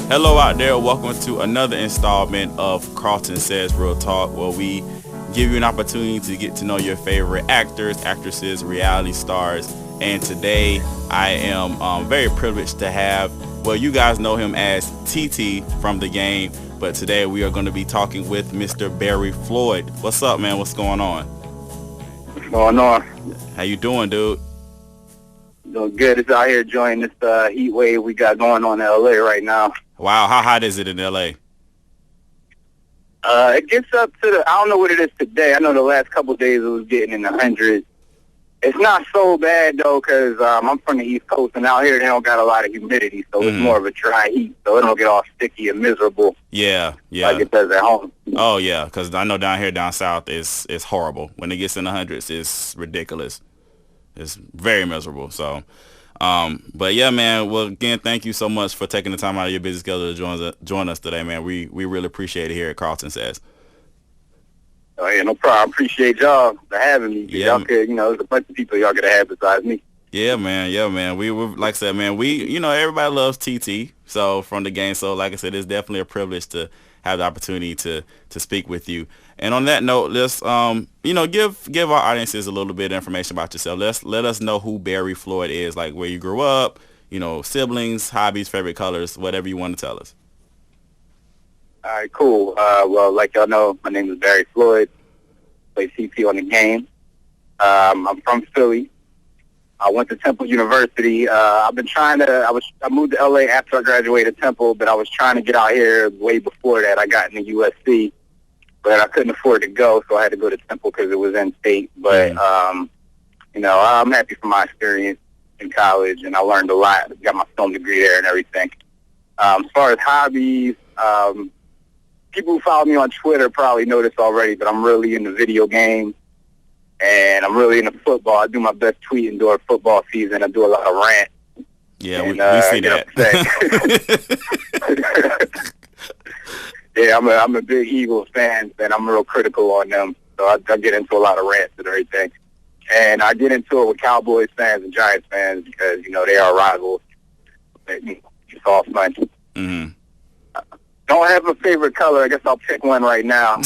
Hello out there, welcome to another installment of KARLTON Says Real Talk, where we give you an opportunity to get to know your favorite actors, actresses, reality stars. And today I am very privileged to have, well, you guys know him as TT from the game, but today we are going to be talking with Mr. Barry Floyd. What's up, man? What's going on? What's going on? How you doing, dude? Doing good. It's out here enjoying this heat wave we got going on in LA right now. Wow, how hot is it in LA? It gets up to I don't know what it is today. I know the last couple of days it was getting in the hundreds. It's not so bad, though, because I'm from the East Coast, and out here they don't got a lot of humidity, so it's more of a dry heat, so it don't get all sticky and miserable. Yeah. Like it does at home. Oh, yeah, because I know down south it's horrible. When it gets in the hundreds, it's ridiculous. It's very miserable, so... but yeah, man, well, again, thank you so much for taking the time out of your busy schedule to join us today, man. We really appreciate it here at KARLTON Says. Oh, yeah, no problem. Appreciate y'all for having me. Yeah. Y'all could, there's a bunch of people y'all could have besides me. Yeah, man. We were, like I said, man, everybody loves TT, so from the game. So like I said, it's definitely a privilege to have the opportunity to speak with you. And on that note, let's give our audiences a little bit of information about yourself. Let us know who Barry Floyd is, like where you grew up, siblings, hobbies, favorite colors, whatever you want to tell us. All right, cool. Well, like y'all know, my name is Barry Floyd. Play CP on the game. I'm from Philly. I went to Temple University. I moved to LA after I graduated Temple, but I was trying to get out here way before that. I got into USC, but I couldn't afford to go, so I had to go to Temple because it was in state. But I'm happy for my experience in college, and I learned a lot. Got my film degree there and everything. As far as hobbies, people who follow me on Twitter probably know this already, but I'm really into video games. And I'm really into football. I do my best tweeting during football season. I do a lot of rants. Yeah, we see that. Yeah, I'm a big Eagles fan, and I'm real critical on them. So I get into a lot of rants and everything. And I get into it with Cowboys fans and Giants fans because, they are rivals. It's all fun. Mm-hmm. Don't have a favorite color. I guess I'll pick one right now.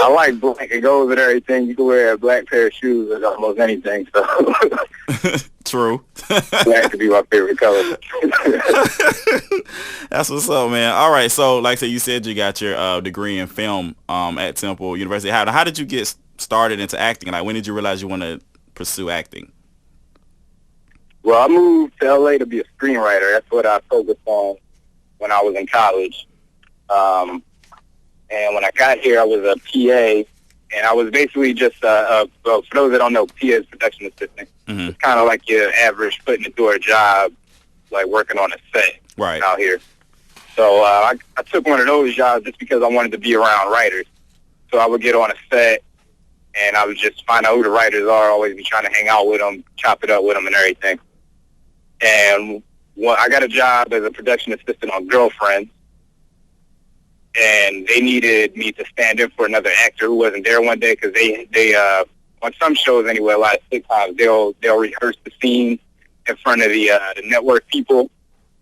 I like black. It goes with everything. You can wear a black pair of shoes with almost anything. So True. Black could be my favorite color. That's what's up, man. All right. So, like I said, you said you got your degree in film at Temple University. How did you get started into acting? Like, when did you realize you want to pursue acting? Well, I moved to LA to be a screenwriter. That's what I focused on when I was in college. And when I got here, I was a PA, and I was basically just, well, for those that don't know, PA is production assistant. Mm-hmm. It's kind of like your average foot in the door job, like working on a set out here. So I took one of those jobs just because I wanted to be around writers. So I would get on a set, and I would just find out who the writers are, always be trying to hang out with them, chop it up with them and everything. And I got a job as a production assistant on Girlfriends. And they needed me to stand in for another actor who wasn't there one day because they on some shows anyway, a lot of sitcoms, they'll rehearse the scenes in front of the network people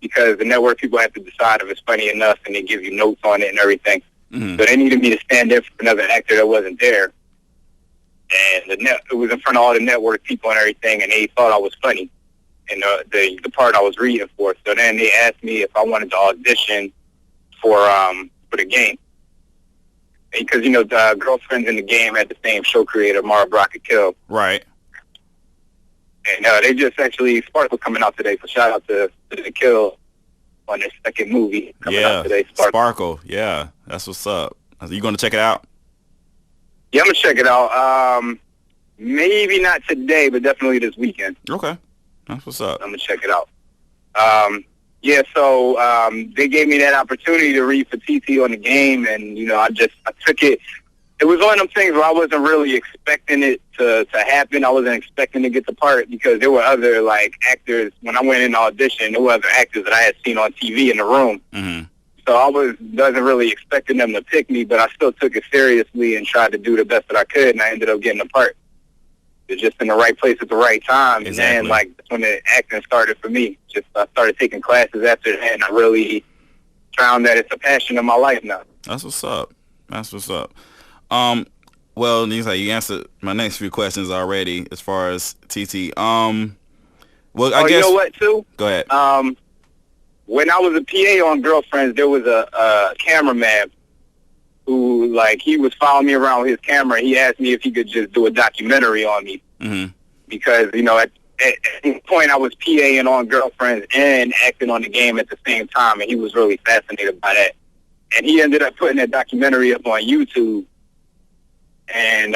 because the network people have to decide if it's funny enough, and they give you notes on it and everything. Mm-hmm. So they needed me to stand in for another actor that wasn't there, and it was in front of all the network people and everything, and they thought I was funny in the part I was reading for. So then they asked me if I wanted to audition for the game. Because, the Girlfriends in the game had the same show creator, Mara Brockett-Kill. Right. And they just actually, Sparkle coming out today, so shout out to the Kill on their second movie coming out today. Sparkle, yeah. That's what's up. Are you going to check it out? Yeah, I'm going to check it out. Maybe not today, but definitely this weekend. Okay. That's what's up. I'm going to check it out. Yeah, so they gave me that opportunity to read for TT on the game, and, I took it. It was one of them things where I wasn't really expecting it to happen. I wasn't expecting to get the part because there were other, actors. When I went in the audition, there were other actors that I had seen on TV in the room. Mm-hmm. So I wasn't really expecting them to pick me, but I still took it seriously and tried to do the best that I could, and I ended up getting the part. They're just in the right place at the right time. Exactly. And then, like, that's when the acting started for me. I started taking classes after that, and I really found that it's a passion in my life now. That's what's up. That's what's up. Well, you answered my next few questions already as far as TT. Well, I guess. You know what, too? Go ahead. When I was a PA on Girlfriends, there was a cameraman who, like, he was following me around with his camera. He asked me if he could just do a documentary on me. Mm-hmm. Because, you know, at the point I was PAing on Girlfriends and acting on the game at the same time, and he was really fascinated by that. And he ended up putting that documentary up on YouTube. And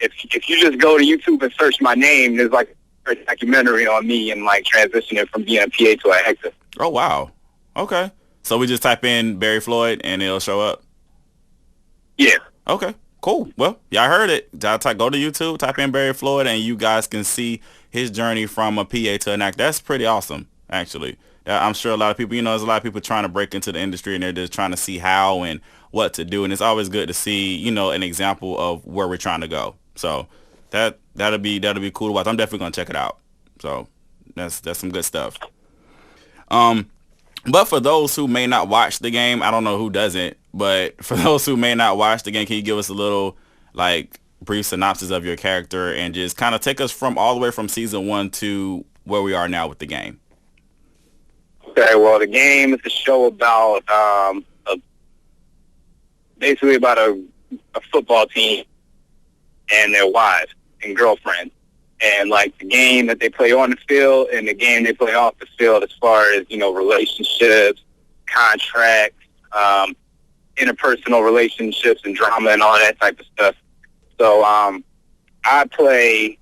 if you just go to YouTube and search my name, there's like a documentary on me and like transitioning from being a PA to an actor. Oh, wow. Okay. So we just type in Barry Floyd and it'll show up? Yeah. Okay. Cool. Well, y'all heard it. Go to YouTube, type in Barry Floyd, and you guys can see his journey from a PA to an actor. That's pretty awesome, actually. I'm sure a lot of people, there's a lot of people trying to break into the industry, and they're just trying to see how and what to do. And it's always good to see, an example of where we're trying to go. So that'll be cool to watch. I'm definitely gonna check it out. So that's some good stuff. But for those who may not watch the game, I don't know who doesn't, but for those who may not watch the game, can you give us a little brief synopsis of your character and just kind of take us from all the way from season 1 to where we are now with the game? Okay, well, the game is a show about basically about a football team and their wives and girlfriends, and like the game that they play on the field and the game they play off the field, as far as relationships, contracts, interpersonal relationships, and drama and all that type of stuff. So I play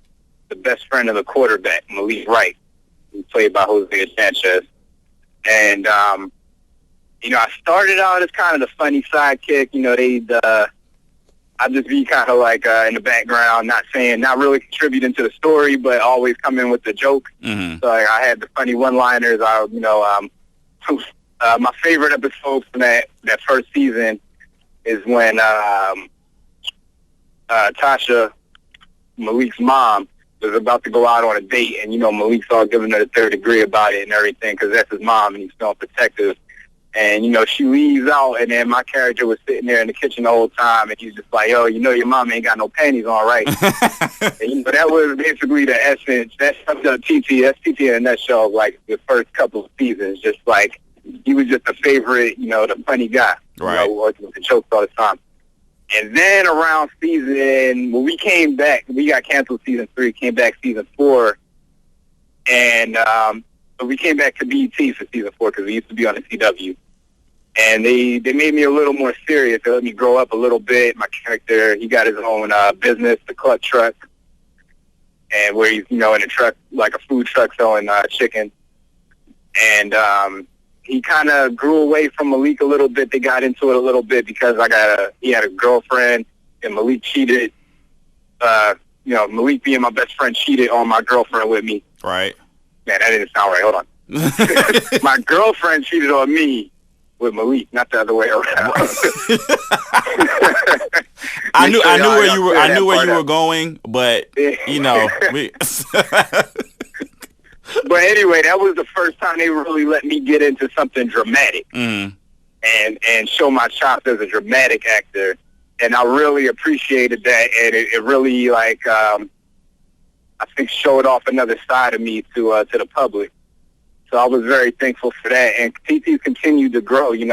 the best friend of the quarterback, Malik Wright, who's played by Jose Sanchez. And, I started out as kind of the funny sidekick. I'd just be kind of like in the background, not really contributing to the story, but always come in with the joke. Mm-hmm. So I had the funny one-liners. My favorite episode from that first season is when Tasha, Malik's mom, was about to go out on a date, and Malik's all giving her the third degree about it and everything, because that's his mom and he's feeling protective. And she leaves out, and then my character was sitting there in the kitchen the whole time, and he's just like, "Yo, your mom ain't got no panties on, right?" And, that was basically the essence. That summed up TT. That's TT in a nutshell. Like the first couple of seasons, just like he was just a favorite, the funny guy, right? Working with the jokes all the time. And then around when we came back, we got canceled season 3, came back season 4, and we came back to BET for season 4 because we used to be on the CW. And they made me a little more serious. They let me grow up a little bit. My character, he got his own business, the Cluck Truck, and where he's, in a truck, like a food truck selling chicken. And he kind of grew away from Malik a little bit. They got into it a little bit because he had a girlfriend, and Malik cheated. Malik being my best friend cheated on my girlfriend with me. Right. Man, that didn't sound right. Hold on. My girlfriend cheated on me with Malik, not the other way around. I knew where you were going, but we. But anyway, that was the first time they really let me get into something dramatic, and show my chops as a dramatic actor, and I really appreciated that, and it really I think showed off another side of me to the public. So I was very thankful for that, and TT's continued to grow. He's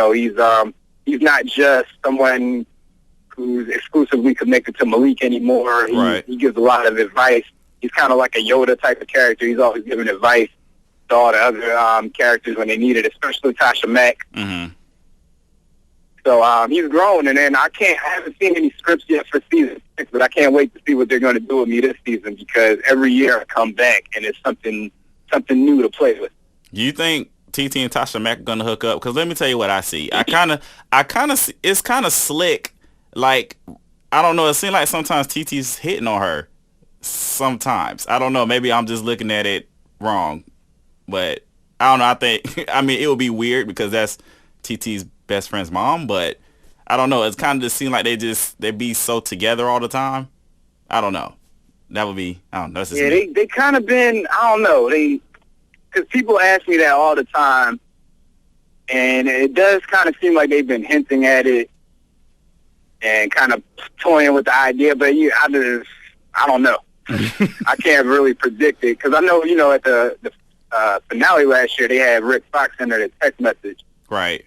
not just someone who's exclusively connected to Malik anymore. He gives a lot of advice. He's kind of like a Yoda type of character. He's always giving advice to all the other characters when they need it, especially Tasha Mack. Mm-hmm. So he's grown, and then I haven't seen any scripts yet for season 6, but I can't wait to see what they're going to do with me this season, because every year I come back and it's something new to play with. Do you think TT and Tasha Mack are gonna hook up? Because let me tell you what I see. I kind of, it's kind of slick. Like, I don't know. It seems like sometimes TT's hitting on her. Sometimes, I don't know. Maybe I'm just looking at it wrong, but I don't know. I mean, it would be weird because that's TT's best friend's mom, but I don't know. It's kind of just seem like they be so together all the time. I don't know. That would be, I don't know. That's just Yeah, me. they kind of been, I don't know, because people ask me that all the time, and it does kind of seem like they've been hinting at it and kind of toying with the idea, but I don't know. I can't really predict it, because I know, at the finale last year, they had Rick Fox in there, the text message. Right.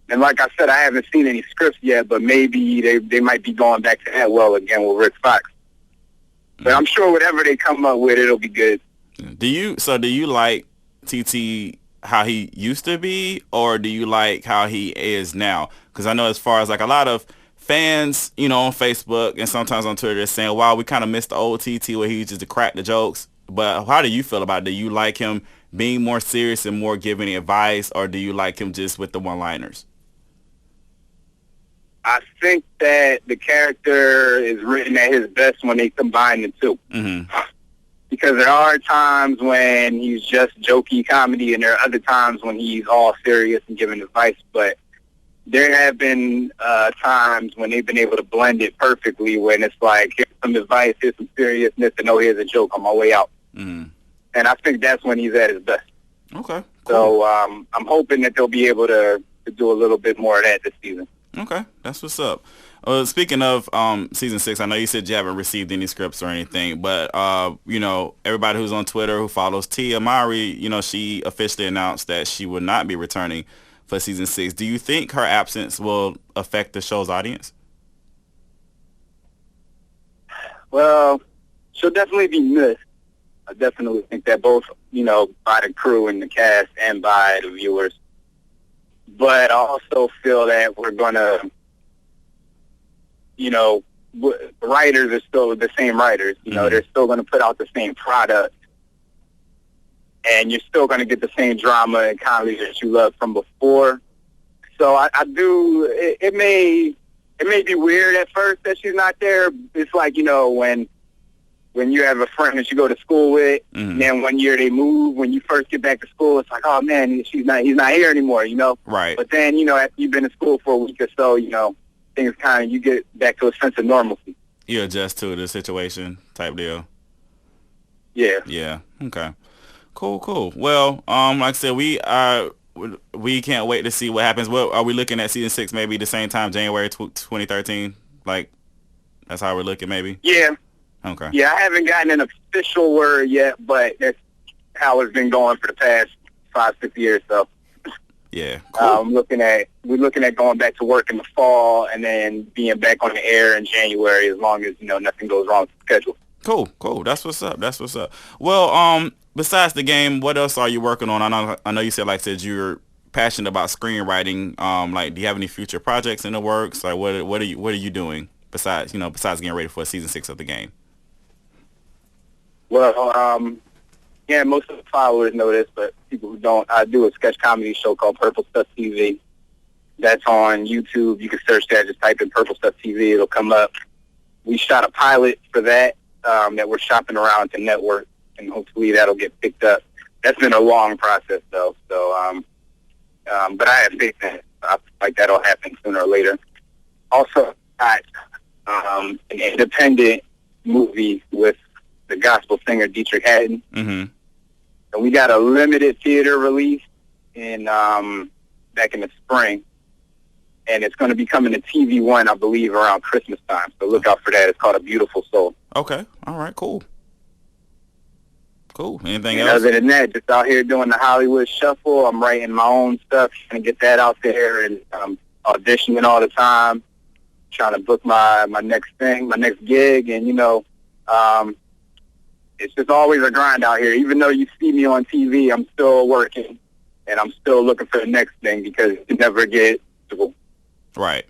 And like I said, I haven't seen any scripts yet, but maybe they might be going back to that well again with Rick Fox. But I'm sure whatever they come up with, it'll be good. Do you like TT how he used to be, or do you like how he is now? Because I know as far as like a lot of fans, on Facebook and sometimes on Twitter, they're saying, wow, we kind of missed the old TT where he used to crack the jokes. But how do you feel about it? Do you like him being more serious and more giving advice, or do you like him just with the one-liners? I think that the character is written at his best when they combine the two. Mm-hmm. Because there are times when he's just jokey comedy, and there are other times when he's all serious and giving advice. But there have been times when they've been able to blend it perfectly, when it's like, here's some advice, here's some seriousness, and oh, here's a joke on my way out. Mm-hmm. And I think that's when he's at his best. Okay, cool. So I'm hoping that they'll be able to do a little bit more of that this season. Okay, that's what's up. Speaking of season 6, I know you said you haven't received any scripts or anything, but everybody who's on Twitter who follows Tia Mowry, she officially announced that she will not be returning for season 6. Do you think her absence will affect the show's audience? Well, she'll definitely be missed. I definitely think that both, by the crew and the cast and by the viewers. But I also feel that we're going to, writers are still the same writers. They're still going to put out the same product. And you're still going to get the same drama and comedy that you loved from before. So I do, it may be weird at first that she's not there. It's like, when you have a friend that you go to school with, and then one year they move, when you first get back to school, it's like, oh man, he's not here anymore, Right. But then, after you've been in school for a week or so, things you get back to a sense of normalcy. You adjust to the situation type deal. Yeah. Yeah. Okay. Cool. Well, like I said, we can't wait to see what happens. Well, are we looking at season 6 maybe the same time, January 2013? Like, that's how we're looking maybe? Yeah. Okay. Yeah, I haven't gotten an official word yet, but that's how it's been going for the past 5-6 years. So yeah, cool. We're looking at going back to work in the fall and then being back on the air in January, as long as nothing goes wrong with the schedule. Cool. That's what's up. Well, besides the game, what else are you working on? I know you said you're passionate about screenwriting. Do you have any future projects in the works? Like what are you doing besides getting ready for season 6 of the game? Well, yeah, most of the followers know this, but people who don't, I do a sketch comedy show called Purple Stuff TV. That's on YouTube. You can search that. Just type in Purple Stuff TV. It'll come up. We shot a pilot for that that we're shopping around to network, and hopefully that'll get picked up. That's been a long process, though. So, but I have faith that that'll happen sooner or later. Also, got an independent movie with the gospel singer Dietrich Haddon. Mm-hmm. And we got a limited theater release back in the spring. And it's going to be coming to TV One, I believe, around Christmas time. So look out for that. It's called A Beautiful Soul. Okay. All right. Cool. Anything and else? Other than that, just out here doing the Hollywood Shuffle. I'm writing my own stuff, trying to get that out there, and auditioning all the time, trying to book my next thing, my next gig. And, it's just always a grind out here. Even though you see me on TV, I'm still working, and I'm still looking for the next thing, because you never get comfortable. Right.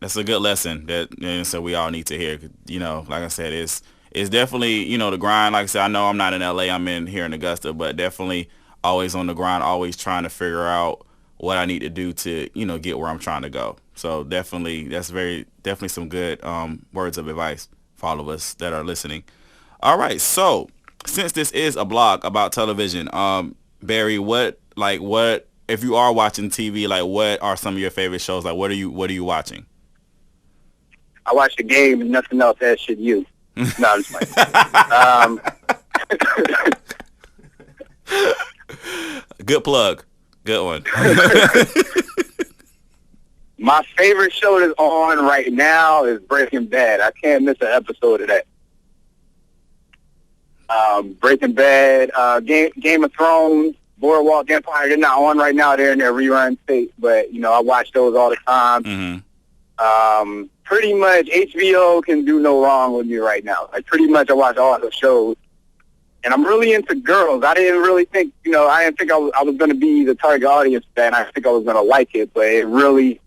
That's a good lesson that so we all need to hear. Like I said, it's definitely, the grind. Like I said, I know I'm not in LA, I'm here in Augusta, but definitely always on the grind, always trying to figure out what I need to do to, get where I'm trying to go. So definitely, that's definitely some good words of advice for all of us that are listening. All right. So since this is a blog about television, Barry, what if you are watching TV, what are some of your favorite shows? What are you watching? I watch the game and nothing else. That should you. No, I'm just playing. Good plug. Good one. My favorite show that's on right now is Breaking Bad. I can't miss an episode of that. Breaking Bad, Game of Thrones, Boardwalk Empire. They're not on right now. They're in their rerun state, but you know I watch those all the time. Mm-hmm. Pretty much HBO can do no wrong with me right now. Like pretty much I watch all the shows, and I'm really into girls. I didn't really think, I didn't think I was going to be the target audience for that. And I didn't think I was going to like it, but it really,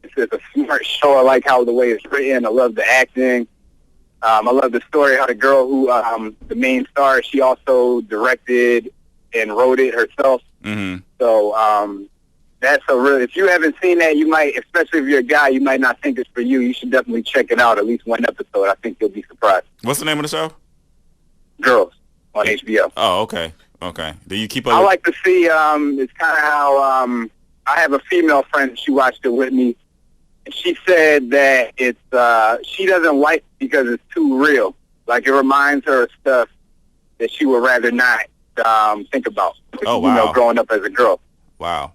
it's a smart show. I like how the way it's written. I love the acting. I love the story, how the girl who, the main star, she also directed and wrote it herself. Mm-hmm. So that's a really, if you haven't seen that, you might, especially if you're a guy, you might not think it's for you. You should definitely check it out, at least one episode. I think you'll be surprised. What's the name of the show? Girls on HBO. Oh, okay. Okay. Do you keep up? I like to see, it's kind of how, I have a female friend, she watched it with me. And she said that it's she doesn't like it because it's too real. Like it reminds her of stuff that she would rather not think about. Oh, wow. Growing up as a girl. Wow.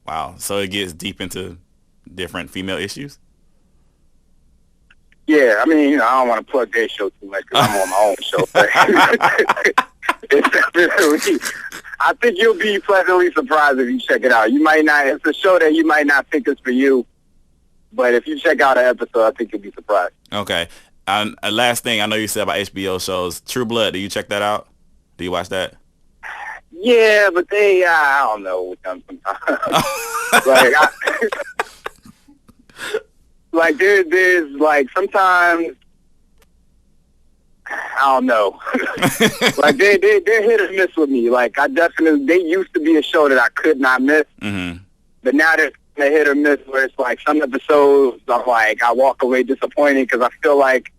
Wow. So it gets deep into different female issues? Yeah, I mean, I don't want to plug their show too much because I'm on my own show. But it's definitely, I think you'll be pleasantly surprised if you check it out. You might not, it's a show that you might not think is for you, but if you check out an episode, I think you'll be surprised. Okay. Last thing I know you said about HBO shows, True Blood, do you check that out? Do you watch that? Yeah, but I don't know with them sometimes. Like, there's like sometimes, I don't know. Like they're hit or miss with me. Like they used to be a show that I could not miss. Mm-hmm. But now they're hit or miss where it's like some episodes I'm like, I walk away disappointed because I feel like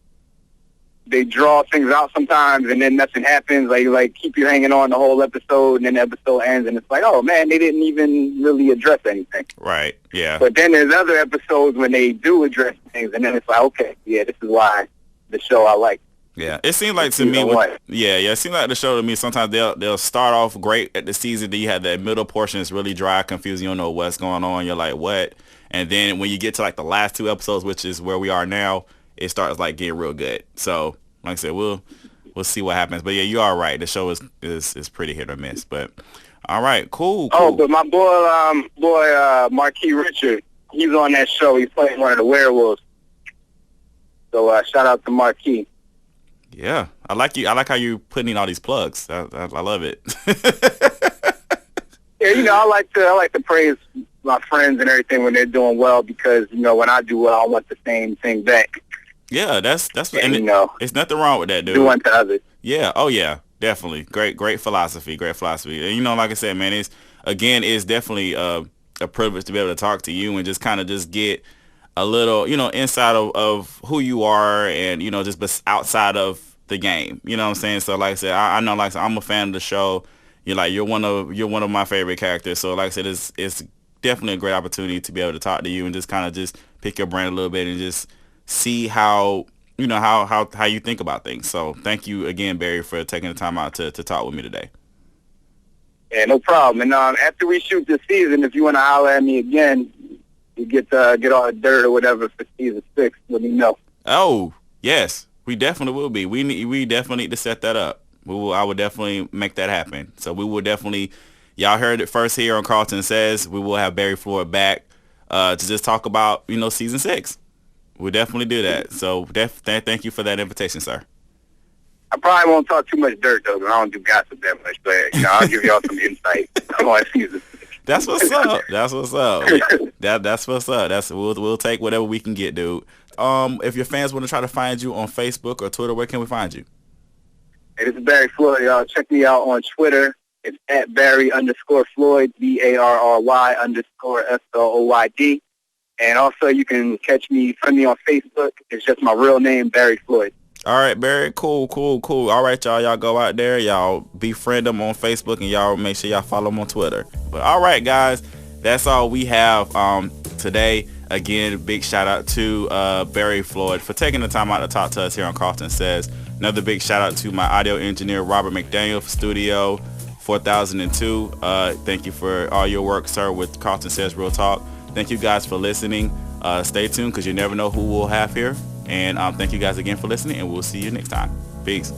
they draw things out sometimes and then nothing happens. Like keep you hanging on the whole episode and then the episode ends and it's like, oh man, they didn't even really address anything. Right, yeah. But then there's other episodes when they do address things and then it's like, okay, yeah, this is why the show I like. Yeah, it seems like to me, it seems like the show to me, sometimes they'll start off great at the season, then you have that middle portion is really dry, confusing, you don't know what's going on, you're like, what? And then when you get to like the last two episodes, which is where we are now, it starts like getting real good. So, like I said, we'll see what happens. But yeah, you are right. The show is pretty hit or miss. But all right, cool. Oh, but my boy Marquis Richard, he's on that show. He's playing one of the werewolves. So shout out to Marquis. Yeah, I like you. I like how you putting in all these plugs. I love it. Yeah, I like to praise my friends and everything when they're doing well because when I do well, I want the same thing back. Yeah, that's and it's nothing wrong with that, dude. Do unto others. Yeah. Oh yeah, definitely. Great philosophy. Great philosophy. And like I said, man, it's definitely a privilege to be able to talk to you and just kind of just get a little, inside of who you are and, just outside of the game. You know what I'm saying? So like I said, I know, like I said, I'm a fan of the show. You're one of my favorite characters. So like I said, it's definitely a great opportunity to be able to talk to you and just kind of just pick your brain a little bit and just see how you think about things. So thank you again, Barry, for taking the time out to talk with me today. Yeah, no problem. And after we shoot this season, if you want to holler at me again, you get all the dirt or whatever for season 6, let me know. Oh, yes. We definitely will be. We definitely need to set that up. I will definitely make that happen. So we will definitely, y'all heard it first here on KARLTON Says. We will have Barry Floyd back to just talk about, season 6. We'll definitely do that. So thank you for that invitation, sir. I probably won't talk too much dirt, though, because I don't do gossip that much. But I'll give y'all some insight on season 6. That's what's up. That's what's up. That's what's up. We'll take whatever we can get, dude. If your fans want to try to find you on Facebook or Twitter, where can we find you? Hey, this is Barry Floyd, y'all. Check me out on Twitter. It's at Barry_Floyd, BARRY_FLOYD. And also you can find me on Facebook. It's just my real name, Barry Floyd. All right, Barry. Cool. All right, y'all. Y'all go out there. Y'all befriend them on Facebook and y'all make sure y'all follow them on Twitter. But all right, guys, that's all we have today. Again, big shout out to Barry Floyd for taking the time out to talk to us here on KARLTON Says. Another big shout out to my audio engineer, Robert McDaniel, for Studio 4002. Thank you for all your work, sir, with KARLTON Says Real Talk. Thank you guys for listening. Stay tuned because you never know who we'll have here. And thank you guys again for listening, and we'll see you next time. Peace.